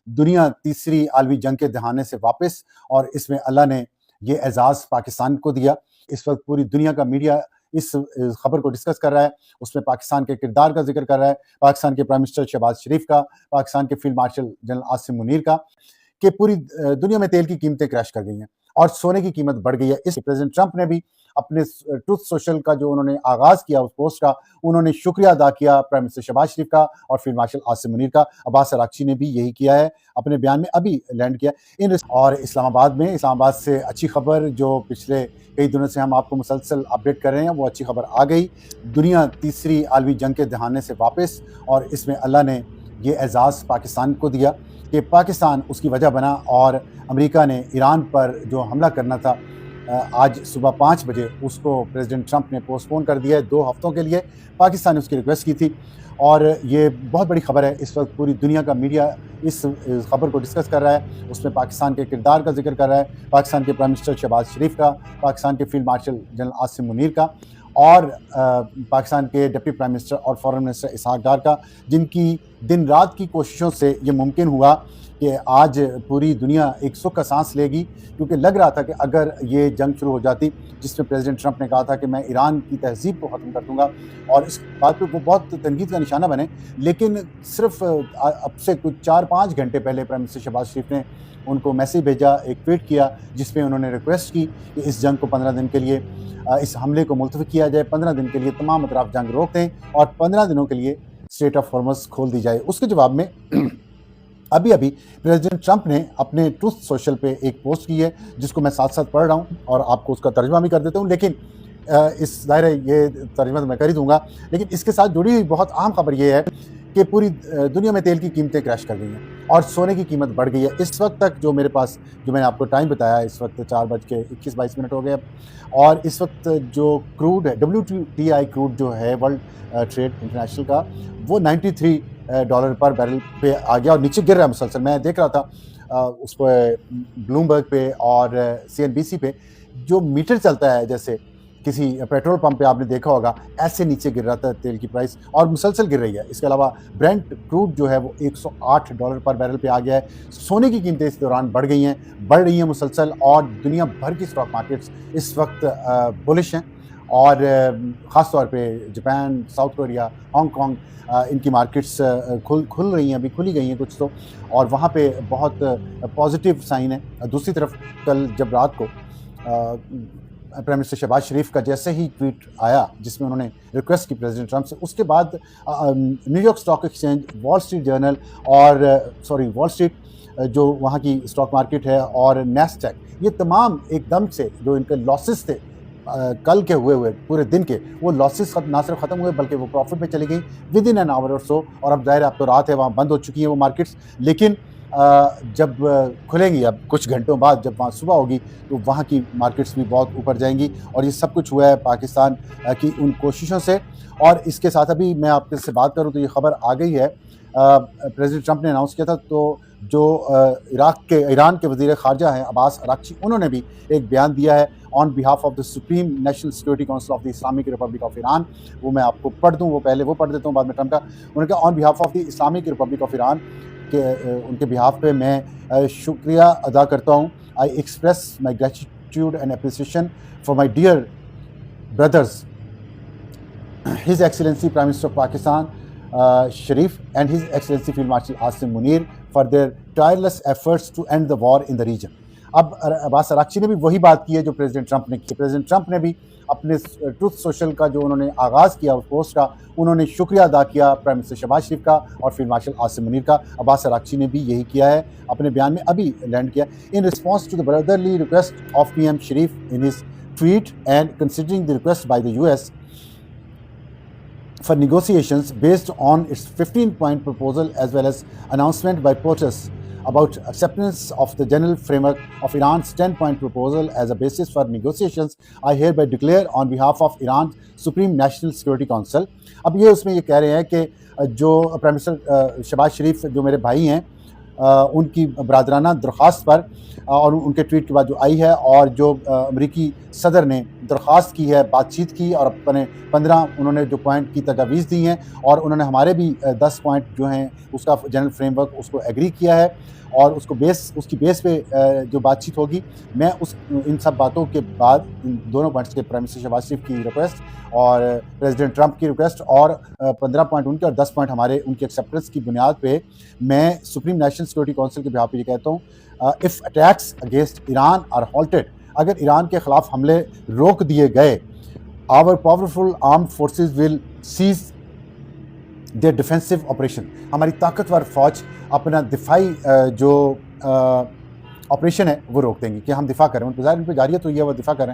دنیا تیسری عالمی جنگ کے دہانے سے واپس، اور اس میں اللہ نے یہ اعزاز پاکستان کو دیا۔ اس وقت پوری دنیا کا میڈیا اس خبر کو ڈسکس کر رہا ہے، اس میں پاکستان کے کردار کا ذکر کر رہا ہے، پاکستان کے پرائم منسٹر شہباز شریف کا، پاکستان کے field marshal general Asim Munir کا، کہ پوری دنیا میں تیل کی قیمتیں کریش کر گئی ہیں اور سونے کی قیمت بڑھ گئی ہے۔ اس پریزیڈنٹ ٹرمپ نے بھی اپنے ٹروتھ سوشل کا جو انہوں نے آغاز کیا اس پوسٹ کا، انہوں نے شکریہ ادا کیا پرائم منسٹر شہباز شریف کا اور فیلڈ مارشل عاصم منیر کا۔ عباس اراغچی نے بھی یہی کیا ہے، اپنے بیان میں ابھی لینڈ کیا۔ اور اسلام آباد سے اچھی خبر جو پچھلے کئی دنوں سے ہم آپ کو مسلسل اپڈیٹ کر رہے ہیں، وہ اچھی خبر آ گئی۔ دنیا تیسری عالمی جنگ کے دہانے سے واپس، اور اس میں اللہ نے یہ اعزاز پاکستان کو دیا کہ پاکستان اس کی وجہ بنا، اور امریکہ نے ایران پر جو حملہ کرنا تھا آج صبح 5 بجے، اس کو پریزیڈنٹ ٹرمپ نے پوسٹ پون کر دیا ہے 2 ہفتوں کے لیے۔ پاکستان نے اس کی ریکویسٹ کی تھی، اور یہ بہت بڑی خبر ہے۔ اس وقت پوری دنیا کا میڈیا اس خبر کو ڈسکس کر رہا ہے، اس میں پاکستان کے کردار کا ذکر کر رہا ہے، پاکستان کے پرائم منسٹر شہباز شریف کا، پاکستان کے field marshal general Asim Munir کا، اور پاکستان کے ڈپٹی پرائم منسٹر اور فارن منسٹر اسحاق ڈار کا، جن کی دن رات کی کوششوں سے یہ ممکن ہوا کہ آج پوری دنیا ایک سکھ کا سانس لے گی، کیونکہ لگ رہا تھا کہ اگر یہ جنگ شروع ہو جاتی جس میں پریزیڈنٹ ٹرمپ نے کہا تھا کہ میں ایران کی تہذیب کو ختم کر دوں گا، اور اس بات پہ وہ بہت تنقید کا نشانہ بنے، لیکن صرف اب سے کچھ 4-5 گھنٹے پہلے پرائم منسٹر شہباز شریف نے ان کو میسیج بھیجا، ایک ٹویٹ کیا، جس میں انہوں نے ریکویسٹ کی کہ اس جنگ کو 15 دن کے لیے، اس حملے کو ملتوی کیا جائے، 15 دن کے لیے تمام اطراف جنگ روک دیں، اور 15 دنوں کے لیے اسٹریٹ آف ہارمز کھول دی جائے۔ اس کے جواب میں ابھی پریزیڈنٹ ٹرمپ نے اپنے ٹروتھ سوشل پہ ایک پوسٹ کی ہے، جس کو میں ساتھ ساتھ پڑھ رہا ہوں اور آپ کو اس کا ترجمہ بھی کر دیتا ہوں، لیکن اس ظاہر ہے یہ ترجمہ تو میں کر ہی دوں گا، لیکن اس کے ساتھ جڑی ہوئی بہت عام خبر یہ ہے کہ پوری دنیا میں تیل کی قیمتیں کریش کر گئی ہیں اور سونے کی قیمت بڑھ گئی ہے۔ اس وقت تک جو میرے پاس، جو میں نے آپ کو ٹائم بتایا، اس وقت 4:21 ہو گئے، اور اس وقت جو کروڈ ہے، WTI کروڈ جو ہے ورلڈ ٹریڈ انٹرنیشنل کا، وہ $93 پر بیرل پہ آ گیا اور نیچے گر رہا ہے مسلسل۔ میں دیکھ رہا تھا اس پہ بلومبرگ پہ اور CNBC پہ، جو میٹر چلتا ہے جیسے کسی پیٹرول پمپ پہ آپ نے دیکھا ہوگا، ایسے نیچے گر رہا تھا تیل کی پرائس، اور مسلسل گر رہی ہے۔ اس کے علاوہ برینٹ کروڈ جو ہے وہ $108 پر بیرل پہ آ گیا ہے۔ سونے کی قیمتیں اس دوران بڑھ رہی ہیں مسلسل، اور دنیا بھر کی اسٹاک مارکیٹس اس وقت بلش ہیں، اور خاص طور پہ Japan, South Korea, Hong Kong, ان کی مارکیٹس کھل رہی ہیں، ابھی کھلی گئی ہیں کچھ تو، اور وہاں پہ بہت پازیٹیو سائن ہے۔ دوسری طرف کل جب رات کو پرائم منسٹر شہباز شریف کا جیسے ہی ٹویٹ آیا جس میں انہوں نے ریکویسٹ کی پریزیڈنٹ ٹرمپ سے، اس کے بعد New York Stock Exchange, Wall Street جو وہاں کی اسٹاک مارکیٹ ہے، اور نیسڈیک، یہ تمام ایک دم سے جو ان کے لاسز تھے کل کے ہوئے پورے دن کے، وہ لاسز نہ صرف ختم ہوئے بلکہ وہ پروفٹ میں چلی گئی ود ان این آور اور سو۔ اور اب ظاہر اب تو رات ہے، وہاں بند ہو چکی ہیں وہ مارکیٹس، لیکن جب کھلیں گی اب کچھ گھنٹوں بعد، جب وہاں صبح ہوگی، تو وہاں کی مارکیٹس بھی بہت اوپر جائیں گی، اور یہ سب کچھ ہوا ہے پاکستان کی ان کوششوں سے۔ اور اس کے ساتھ ابھی میں آپ سے بات کروں تو یہ خبر آ گئی ہے، پریزیڈنٹ ٹرمپ نے اناؤنس کیا تھا، تو جو ایران کے وزیر خارجہ ہیں عباس اراغچی، انہوں نے بھی ایک بیان دیا ہے on behalf of the Supreme National Security Council of the Islamic Republic of Iran. وہ میں آپ کو پڑھ دوں، وہ پہلے وہ پڑھ دیتا ہوں، بعد میں ٹرمپ کا۔ انہوں نے کہا on behalf of the Islamic Republic of Iran, کہ ان کے بہاف پہ میں شکریہ ادا کرتا ہوں۔ I express my gratitude and appreciation for my dear brothers his excellency prime minister of Pakistan Sharif and his excellency field marshal Asim Munir for their tireless efforts to end the war in the region. اب Abbas اراغچی نے بھی وہی بات کی ہے جو president Trump نے کی۔ پریزیڈنٹ ٹرمپ نے بھی اپنے ٹروتھ سوشل کا جو انہوں نے آغاز کیا اس پوسٹ کا، انہوں نے شکریہ ادا کیا پرائم منسٹر شہباز شریف کا اور فیلڈ مارشل عاصم منیر کا۔ عباس اراغچی نے بھی یہی کیا ہے، اپنے بیان میں ابھی لینڈ کیا۔ In response to the brotherly request of PM Sharif in his tweet and considering the request by the US for negotiations based on its 15-point proposal as well as announcement by POTUS about acceptance of the general framework of Iran's 10-point proposal as a basis for negotiations, I hereby declare on behalf of Iran's Supreme National Security Council۔ اب یہ اس میں یہ کہہ رہے ہیں کہ جو prime minister Shahbaz شریف جو میرے بھائی ہیں، ان کی برادرانہ درخواست پر اور ان کے ٹویٹ کے بعد جو آئی ہے، اور جو امریکی صدر نے درخواست کی ہے بات چیت کی اور اپنے 15 انہوں نے جو پوائنٹ کی تجاویز دی ہیں اور انہوں نے ہمارے بھی 10 پوائنٹ جو ہیں اس کا جنرل فریم ورک اس کو ایگری کیا ہے اور اس کی بیس پہ جو بات چیت ہوگی. میں ان سب باتوں کے بعد ان دونوں پوائنٹس کے پرائم منسٹر شہباز شریف کی ریکویسٹ اور پریزیڈنٹ ٹرمپ کی ریکویسٹ اور 15 پوائنٹ ان کے اور 10 پوائنٹ ہمارے ان کی ایکسیپٹنس کی بنیاد پہ میں سپریم نیشنل سیکورٹی کونسل کے بہاف پہ یہ کہتا ہوں if attacks against Iran are halted, اگر ایران کے خلاف حملے روک دیے گئے, our powerful armed forces will cease their defensive operation, ہماری طاقتور فوج اپنا دفاعی جو آپریشن ہے وہ روک دیں گی کہ ہم دفاع کریں. ان پہ جاری ہے تو یہ وہ دفاع کریں.